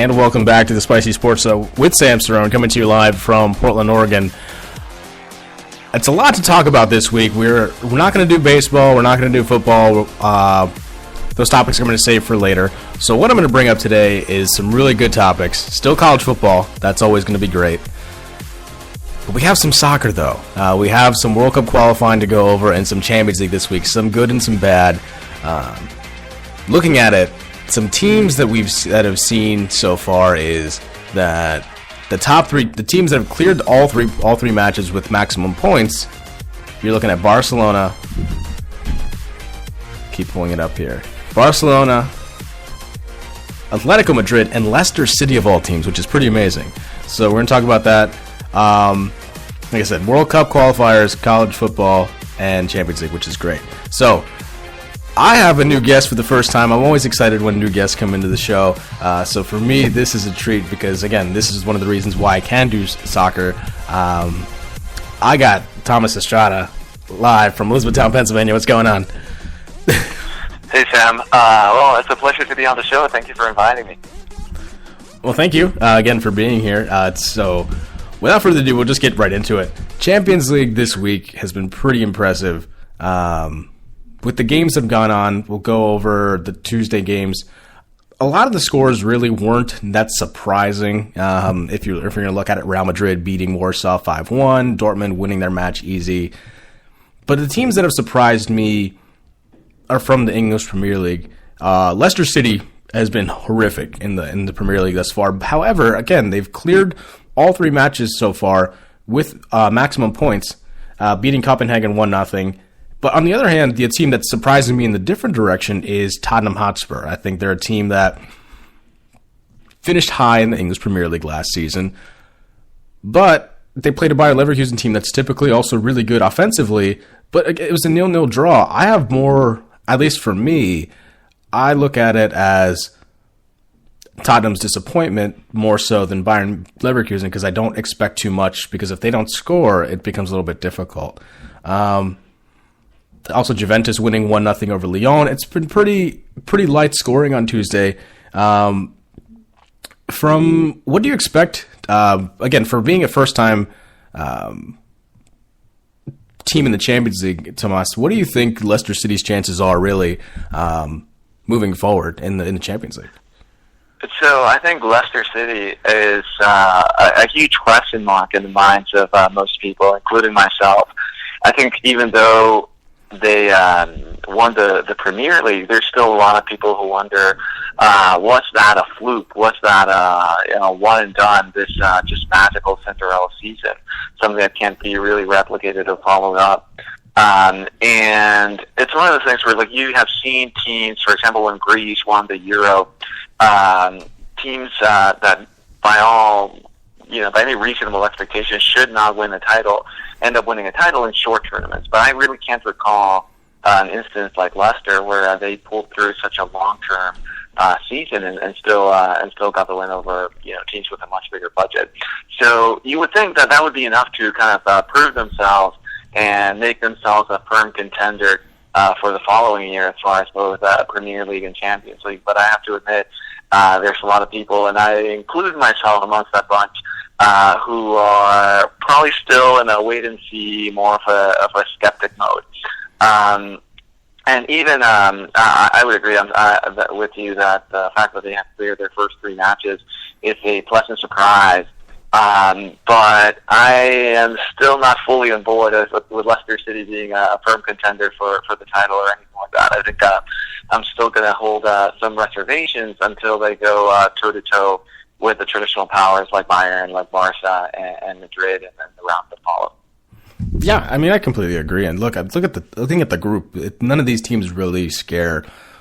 And welcome back to the Spicy Sports Show with Sam Cerrone, coming to you live from Portland, Oregon. It's a lot to talk about this week. We're not going to do baseball. We're not going to do football. Those topics I'm going to save for later. So what I'm going to bring up today is some really good topics. Still college football. That's always going to be great. But we have some soccer, though. We have some World Cup qualifying to go over and some Champions League this week. Some good and some bad. Looking at it, some teams that have seen so far is that the top three, the teams that have cleared all three matches with maximum points. You're looking at Barcelona. Keep pulling it up here. Barcelona, Atletico Madrid, and Leicester City of all teams, which is pretty amazing. So we're going to talk about that. Like I said, World Cup qualifiers, college football, and Champions League, which is great. So I have a new guest for the first time. I'm always excited when new guests come into the show. So for me, this is a treat because, again, this is one of the reasons why I can do soccer. I got Thomas Estrada live from Elizabethtown, Pennsylvania. What's going on? Hey, Sam. Well, it's a pleasure to be on the show. Thank you for inviting me. Well, thank you again for being here. So without further ado, we'll just get right into it. Champions League this week has been pretty impressive. With the games that have gone on, we'll go over the Tuesday games. A lot of the scores really weren't that surprising. If you're going to look at it, Real Madrid beating Warsaw 5-1, Dortmund winning their match easy. But the teams that have surprised me are from the English Premier League. Leicester City has been horrific in the Premier League thus far. However, again, they've cleared all three matches so far with maximum points, beating Copenhagen 1-0. But on the other hand, the team that's surprising me in the different direction is Tottenham Hotspur. I think they're a team that finished high in the English Premier League last season, but they played a Bayer Leverkusen team that's typically also really good offensively, but it was a 0-0 draw. I have more, at least for me, I look at it as Tottenham's disappointment more so than Bayern Leverkusen because I don't expect too much because if they don't score, it becomes a little bit difficult. Also, Juventus winning 1-0 over Lyon. It's been pretty light scoring on Tuesday. From what do you expect? Again, for being a first-time team in the Champions League, Tomas, what do you think Leicester City's chances are really moving forward in the Champions League? So I think Leicester City is a huge question mark in the minds of most people, including myself. I think even though they won the Premier League, there's still a lot of people who wonder, was that a fluke? Was that one and done, this just magical Cinderella season, something that can't be really replicated or followed up? And it's one of those things where, like, you have seen teams, for example, when Greece won the Euro, teams that by any reasonable expectation should not win a title, end up winning a title in short tournaments. But I really can't recall an instance like Leicester where they pulled through such a long-term season and still got the win over teams with a much bigger budget. So you would think that would be enough to kind of prove themselves and make themselves a firm contender for the following year as far as both Premier League and Champions League. But I have to admit, there's a lot of people, and I include myself amongst that bunch, who are probably still in a wait-and-see, more of a skeptic mode. And even I would agree with you that the fact that they have cleared their first three matches is a pleasant surprise. But I am still not fully on board with Leicester City being a firm contender for the title or anything like that. I think I'm still going to hold some reservations until they go toe-to-toe with the traditional powers like Bayern, like Barca, and Madrid, and then the round that follows. Yeah, I mean, I completely agree. And looking at the group, none of these teams really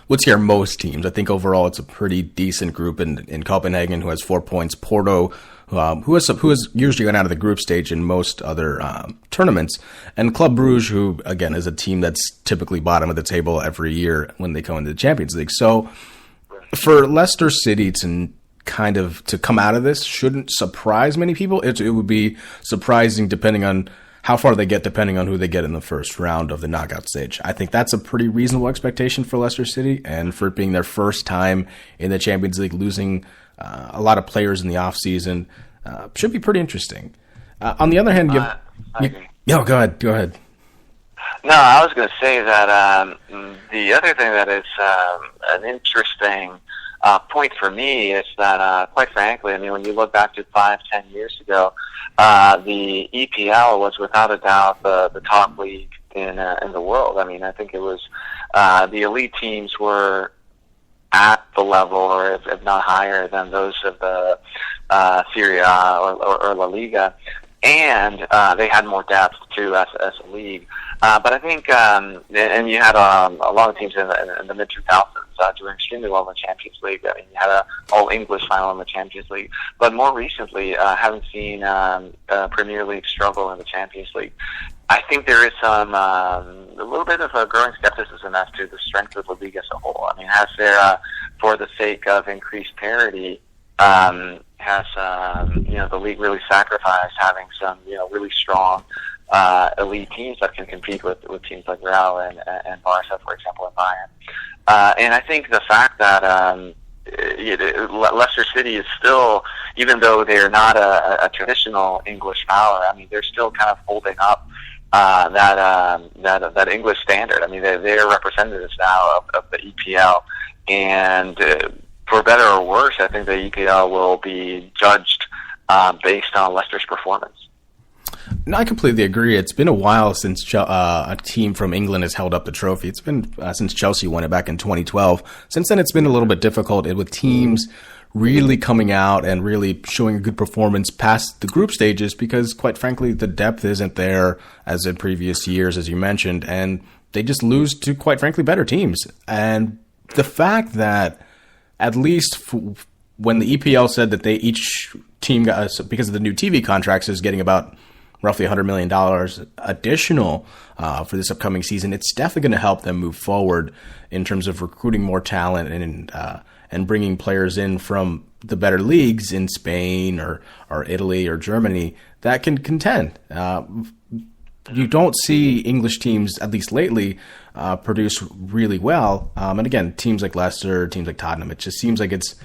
would scare most teams. I think overall it's a pretty decent group in Copenhagen, who has 4 points. Porto, who has usually gone out of the group stage in most other tournaments, and Club Brugge, who again is a team that's typically bottom of the table every year when they come into the Champions League. So for Leicester City to come out of this shouldn't surprise many people. It would be surprising depending on how far they get, depending on who they get in the first round of the knockout stage. I think that's a pretty reasonable expectation for Leicester City, and for it being their first time in the Champions League, losing a lot of players in the offseason. Should be pretty interesting. On the other hand, I agree. Go ahead. No, I was going to say that the other thing that is an interesting point for me is that, quite frankly, I mean, when you look back to 5-10 years ago, the EPL was without a doubt the top league in the world. I mean, I think it was the elite teams were at the level, or if not higher than those of the Serie A or La Liga, and they had more depth too as a league. But I think, and you had a lot of teams in the mid 2000s doing extremely well in the Champions League. I mean, you had a all English final in the Champions League. But more recently, haven't seen Premier League struggle in the Champions League. I think there is a little bit of a growing skepticism as to the strength of the league as a whole. I mean, has there, for the sake of increased parity, has the league really sacrificed having some really strong elite teams that can compete with teams like Real and Barca, for example, and Bayern. And I think the fact that Leicester City is still, even though they're not a traditional English power, I mean, they're still kind of holding up that English standard. I mean, they're representatives now of the EPL, and for better or worse, I think the EPL will be judged based on Leicester's performance. No, I completely agree. It's been a while since a team from England has held up the trophy. It's been since Chelsea won it back in 2012. Since then, it's been a little bit difficult with teams really coming out and really showing a good performance past the group stages because, quite frankly, the depth isn't there as in previous years, as you mentioned, and they just lose to, quite frankly, better teams. And the fact that at least when the EPL said that each team got, because of the new TV contracts, is getting about roughly $100 million additional for this upcoming season, it's definitely going to help them move forward in terms of recruiting more talent and bringing players in from the better leagues in Spain or Italy or Germany that can contend. You don't see English teams, at least lately, produce really well. And again, teams like Leicester, teams like Tottenham, it just seems like it's,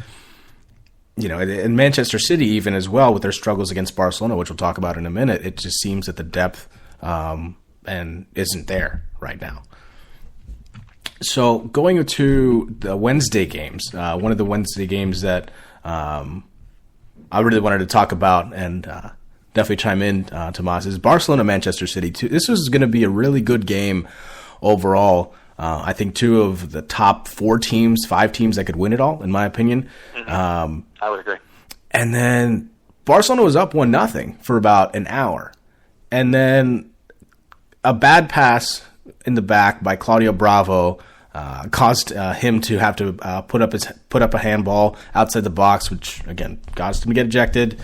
in Manchester City even as well, with their struggles against Barcelona, which we'll talk about in a minute, it just seems that the depth and isn't there right now. So going to the Wednesday games, one of the Wednesday games that I really wanted to talk about and definitely chime in, Tomas, is Barcelona-Manchester City. This was going to be a really good game overall. I think two of the top 5 teams that could win it all, in my opinion. Mm-hmm. I would agree. And then Barcelona was up 1-0 for about an hour. And then a bad pass in the back by Claudio Bravo caused him to have to put up a handball outside the box, which, again, caused him to get ejected.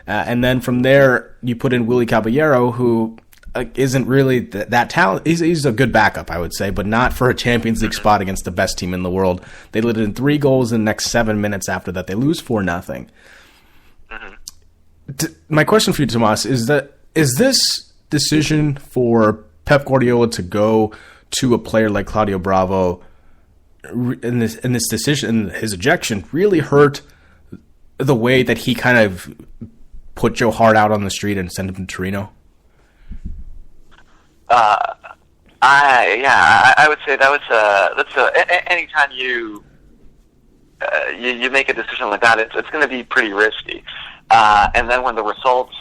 And then from there, you put in Willy Caballero, who isn't really that talent. He's a good backup, I would say, but not for a Champions League spot against the best team in the world. They let in 3 goals in the next 7 minutes after that. They lose 4-0. Mm-hmm. My question for you, Tomas, is this decision for Pep Guardiola to go to a player like Claudio Bravo in this decision, his ejection, really hurt the way that he kind of put Joe Hart out on the street and sent him to Torino? I would say that's anytime you make a decision like that, it's going to be pretty risky. And then when the results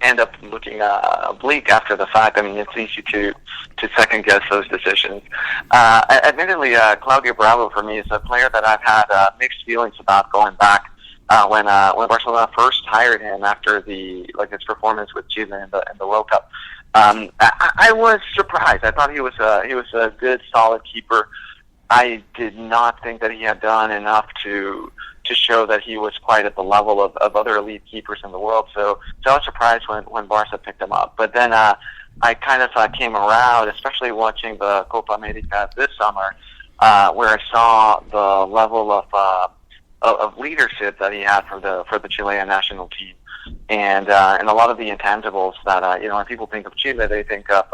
end up looking bleak after the fact, I mean, it's easy to second guess those decisions. Admittedly, Claudio Bravo for me is a player that I've had mixed feelings about going back. When Barcelona first hired him after his performance with Chile in the World Cup, I was surprised. I thought he was a good, solid keeper. I did not think that he had done enough to show that he was quite at the level of other elite keepers in the world. So I was surprised when Barca picked him up. But then I kind of came around, especially watching the Copa America this summer, where I saw the level of leadership that he had for the Chilean national team, and a lot of the intangibles that when people think of Chile, they think of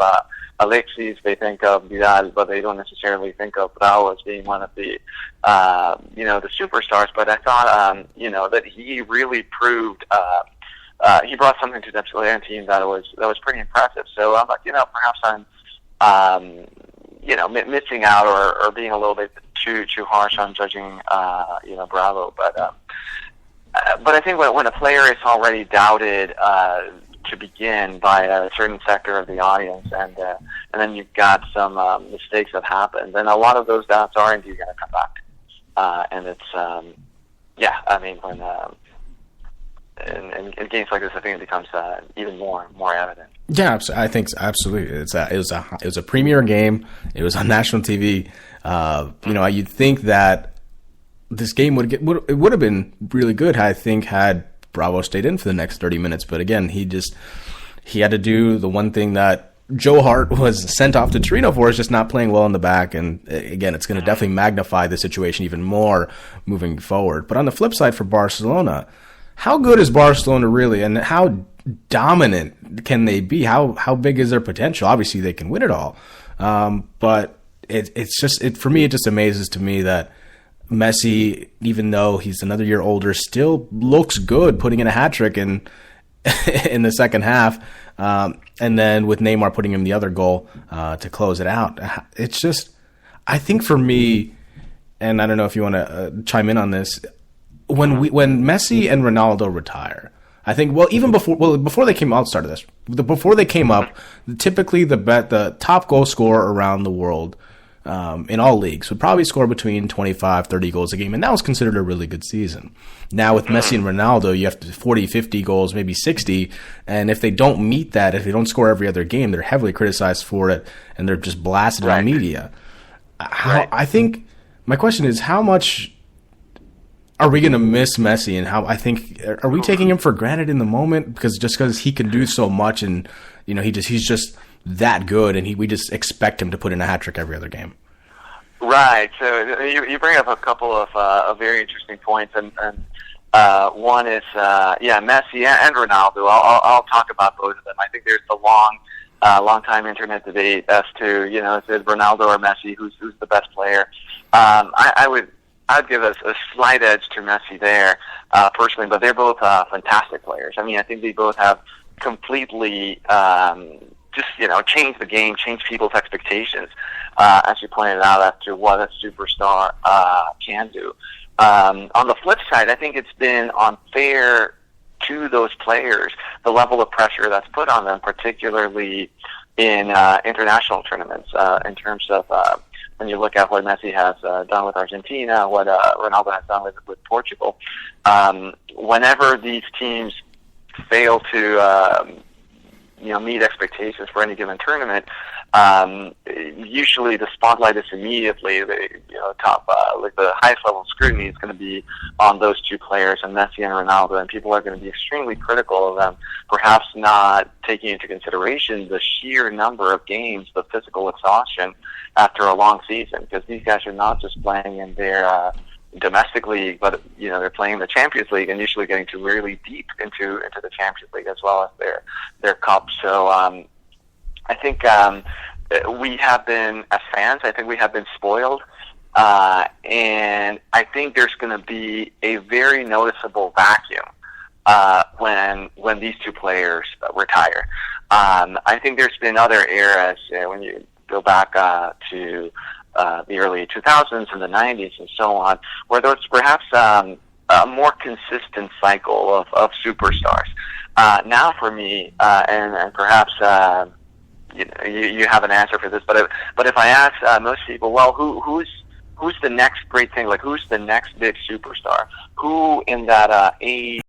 Alexis, they think of Vidal, but they don't necessarily think of Bravo as being one of the, the superstars. But I thought, that he really proved, he brought something to the Chilean team that was pretty impressive. So I'm like, perhaps I'm, missing out or being a little bit too harsh on judging, Bravo. But I think when a player is already doubted to begin by a certain sector of the audience, and then you've got some mistakes that happen, then a lot of those doubts are indeed going to come back. And it's, when in games like this, I think it becomes even more evident. Yeah, I think absolutely. It was a premier game. It was on national TV. You'd think that this game would have been really good. Had Bravo stayed in for the next 30 minutes, but again, he had to do the one thing that Joe Hart was sent off to Torino for, is just not playing well in the back. And again, it's going to definitely magnify the situation even more moving forward. But on the flip side for Barcelona, how good is Barcelona really, and how dominant can they be? How big is their potential? Obviously, they can win it all, but for me, it just amazes to me that Messi, even though he's another year older, still looks good, putting in a hat trick in the second half, and then with Neymar putting him the other goal to close it out. It's just, I think for me, and I don't know if you want to chime in on this. When Messi and Ronaldo retire, I think, before they came out, before they came up, typically the top goal scorer around the world in all leagues would probably score between 25, 30 goals a game, and that was considered a really good season. Now with Messi and Ronaldo, you have 40, 50 goals, maybe 60, and if they don't meet that, if they don't score every other game, they're heavily criticized for it, and they're just blasted in the media. I think my question is, how much are we going to miss Messi, and are we taking him for granted in the moment because he can do so much, and he's just that good, and we just expect him to put in a hat trick every other game? Right. So you bring up a couple of very interesting points, and one is Messi and Ronaldo. I'll talk about both of them. I think there's the long time internet debate as to is it Ronaldo or Messi who's the best player. I'd give a slight edge to Messi there, personally, but they're both fantastic players. I mean, I think they both have completely changed the game, changed people's expectations, as you pointed out, as to what a superstar can do. On the flip side, I think it's been unfair to those players, the level of pressure that's put on them, particularly in international tournaments, in terms of when you look at what Messi has done with Argentina, what Ronaldo has done with Portugal. Whenever these teams fail to meet expectations for any given tournament, usually the spotlight is immediately the highest level of scrutiny is going to be on those two players, and Messi and Ronaldo, and people are going to be extremely critical of them, perhaps not taking into consideration the sheer number of games, the physical exhaustion after a long season, because these guys are not just playing in their domestic league, but they're playing in the Champions League, and usually getting to really deep into the Champions League as well as their cup. So I think we have been, as fans, I think we have been spoiled, and I think there's going to be a very noticeable vacuum when these two players retire. I think there's been other eras when you go back to the early 2000s and the 90s and so on, where there's perhaps a more consistent cycle of superstars. Now for me, and perhaps you have an answer for this, but if I ask most people, well, who's the next great thing? Like, who's the next big superstar? Who in that age